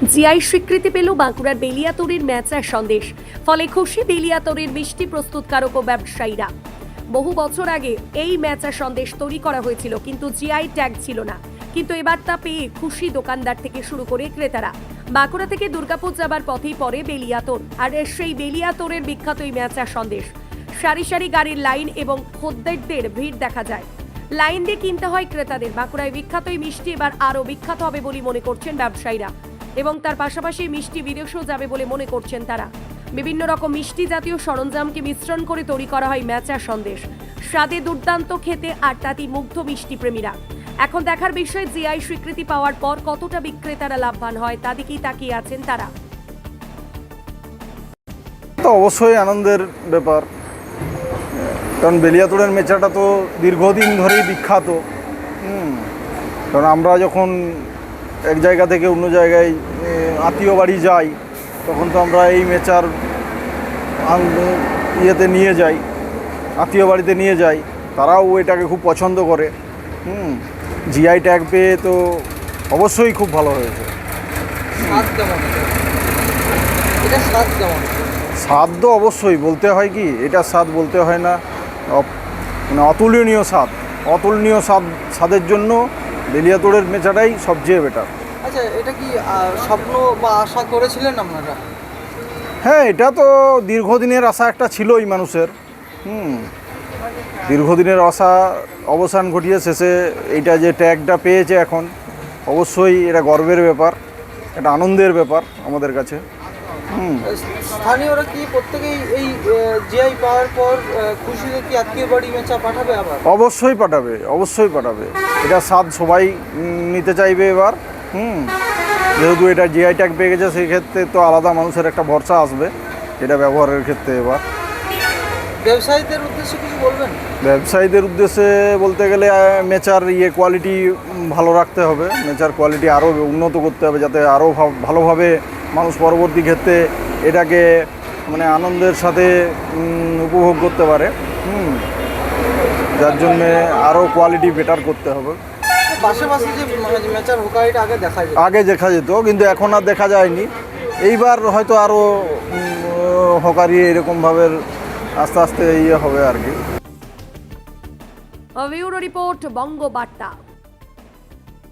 GI স্বীকৃতি পেল বাঁকুড়ার বেলিয়াতড়ির ম্যাচার সন্দেশ। ফলে খুশি বেলিয়াতড়ির মিষ্টি প্রস্তুতকারক ও ব্যবসায়ীরা। বহু বছর আগে এই ম্যাচার সন্দেশ তৈরি করা হয়েছিল, কিন্তু জিআই ট্যাগ ছিল না। কিন্তু এবার তা পেয়ে খুশি দোকানদার থেকে শুরু করে ক্রেতারা। বাঁকুড়া থেকে দুর্গাপুর যাবার পথেই পড়ে বেলিয়াতড়, আর সেই বেলিয়াতড়ের বিখ্যাত এই ম্যাচার সন্দেশ। সারি সারি গাড়ির লাইন এবং খদ্দেরদের ভিড় দেখা যায়। লাইন দিয়ে কিনতে হয় ক্রেতাদের। বাঁকুড়ায় বিখ্যাত এই মিষ্টি এবার আরও বিখ্যাত হবে বলে মনে করছেন ব্যবসায়ীরা, এবং তার পাশাপাশি মিষ্টি বিদেশেও যাবে বলে মনে করছেন তারা। বিভিন্ন রকম মিষ্টি জাতীয় সরঞ্জামকে মিশ্রণ করে তৈরি করা হয় ম্যাচার সন্দেশ। স্বাদে দুর্দান্ত, খেতে আর তাতেই মুগ্ধ মিষ্টি প্রেমীরা। এখন দেখার বিষয়, জিআই স্বীকৃতি পাওয়ার পর কতটা বিক্রেতারা লাভবান হয় তা দিকেই তাকিয়ে আছেন তারা। তো অবশ্যই আনন্দের ব্যাপার, কারণ বেলিয়াতড়ের মেচাটা তো দীর্ঘদিন ধরেই বিখ্যাত। কারণ আমরা যখন এক জায়গা থেকে অন্য জায়গায় আত্মীয় বাড়ি যাই, তখন তো আমরা এই মেচার ইয়েতে নিয়ে যাই, আত্মীয় বাড়িতে নিয়ে যাই, তারাও এটাকে খুব পছন্দ করে। জিআই ট্যাগ পেয়ে তো অবশ্যই খুব ভালো হয়েছে। স্বাদ তো অবশ্যই বলতে হয় কি, এটা স্বাদ বলতে হয় না, মানে অতুলনীয় স্বাদ। অতুলনীয় স্বাদের জন্য বেলিয়াতড়ের মেচাটাই সবচেয়ে বেটার। আচ্ছা, এটা কি স্বপ্ন বা আশা করেছিলেন আপনারা? হ্যাঁ, এটা তো দীর্ঘদিনের আশা একটা ছিলই মানুষের। দীর্ঘদিনের আশা অবসান ঘটিয়ে শেষে এইটা যে ট্যাগটা পেয়েছে এখন, অবশ্যই এটা গর্বের ব্যাপার, এটা আনন্দের ব্যাপার আমাদের কাছে। স্থানীয়রা কি প্রত্যেকেই এই জিআই পাওয়ার পর খুশি হয়ে কি আত্মীয় বাড়ি মেচা পাঠাবে আবার? অবশ্যই পাঠাবে, অবশ্যই পাঠাবে। এটা স্বাদ সবাই নিতে চাইবে এবার। যেহেতু এটা জিআই ট্যাগ পেয়ে গেছে, সেই ক্ষেত্রে তো আলাদা মানুষের একটা ভরসা আসবে এটা ব্যবহারের ক্ষেত্রে। এবার ব্যবসায়ীদের উদ্দেশ্যে কিছু বলবেন? ব্যবসায়ীদের উদ্দেশ্যে বলতে গেলে মেচার কোয়ালিটি ভালো রাখতে হবে, মেচার কোয়ালিটি আরও উন্নত করতে হবে, যাতে আরও ভালোভাবে মানুষ পরবর্তী ক্ষেত্রে এটাকে মানে আনন্দের সাথে উপভোগ করতে পারে। যার জন্যে আরও কোয়ালিটি বেটার করতে হবে। পাশাপাশি যে মেচার হোকারিটা আগে দেখা যেত, কিন্তু এখন আর দেখা যায়নি। এইবার হয়তো আরও হকারি এরকমভাবে আস্তে আস্তে ইয়ে হবে আর কি। ব্যুরো রিপোর্ট, বঙ্গ বার্তা।